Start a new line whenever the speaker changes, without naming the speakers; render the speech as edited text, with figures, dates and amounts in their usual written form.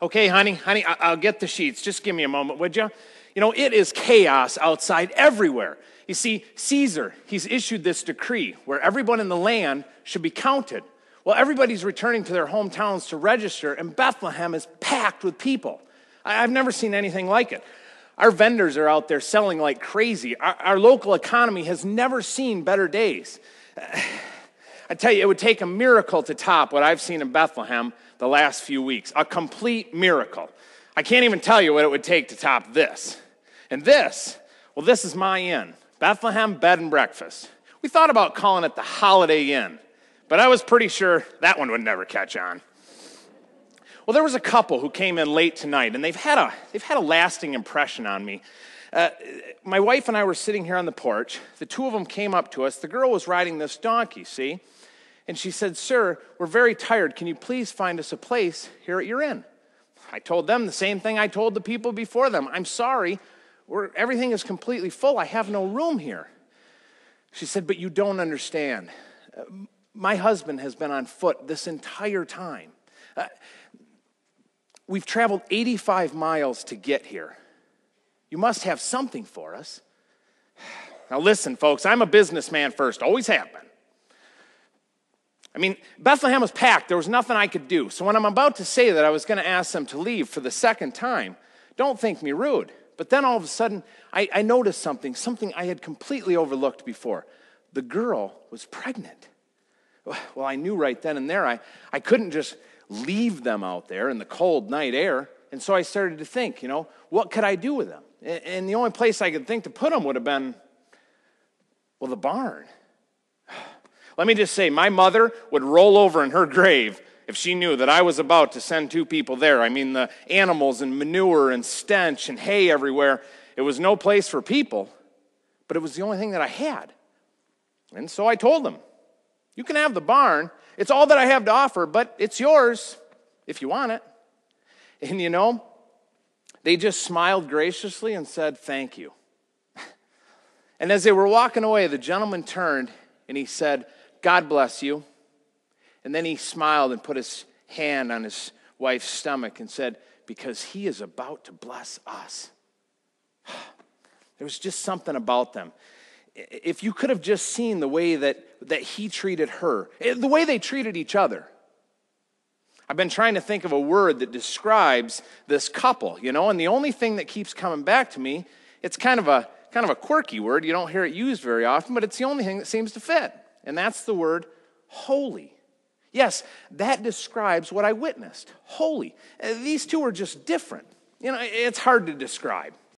Okay, honey, I'll get the sheets. Just give me a moment, would you? You know, it is chaos outside everywhere. You see, Caesar, he's issued this decree where everyone in the land should be counted. Well, everybody's returning to their hometowns to register, and Bethlehem is packed with people. I've never seen anything like it. Our vendors are out there selling like crazy. Our local economy has never seen better days. I tell you, it would take a miracle to top what I've seen in Bethlehem the last few weeks. A complete miracle. I can't even tell you what it would take to top this. And this, well, this is my inn, Bethlehem Bed and Breakfast. We thought about calling it the Holiday Inn, but I was pretty sure that one would never catch on. Well, there was a couple who came in late tonight, and they've had a lasting impression on me. My wife and I were sitting here on the porch. The two of them came up to us. The girl was riding this donkey, see? And she said, "Sir, we're very tired. Can you please find us a place here at your inn?" I told them the same thing I told the people before them. "I'm sorry, everything is completely full. I have no room here." She said, "But you don't understand. My husband has been on foot this entire time. We've traveled 85 miles to get here. You must have something for us." Now listen, folks, I'm a businessman first, always have been. I mean, Bethlehem was packed. There was nothing I could do. So when I'm about to say that I was going to ask them to leave for the second time, don't think me rude. But then all of a sudden, I noticed something I had completely overlooked before. The girl was pregnant. Well, I knew right then and there I couldn't just leave them out there in the cold night air. And so I started to think, what could I do with them? And the only place I could think to put them would have been, well, the barn. Let me just say, my mother would roll over in her grave if she knew that I was about to send two people there. I mean, the animals and manure and stench and hay everywhere. It was no place for people, but it was the only thing that I had. And so I told them, "You can have the barn. It's all that I have to offer, but it's yours if you want it." And they just smiled graciously and said, "Thank you." And as they were walking away, the gentleman turned and he said, "God bless you." And then he smiled and put his hand on his wife's stomach and said, "Because he is about to bless us." There was just something about them. If you could have just seen the way that he treated her, the way they treated each other. I've been trying to think of a word that describes this couple, and the only thing that keeps coming back to me, it's kind of a quirky word. You don't hear it used very often, but it's the only thing that seems to fit. And that's the word holy. Yes, that describes what I witnessed. Holy. These two are just different. It's hard to describe.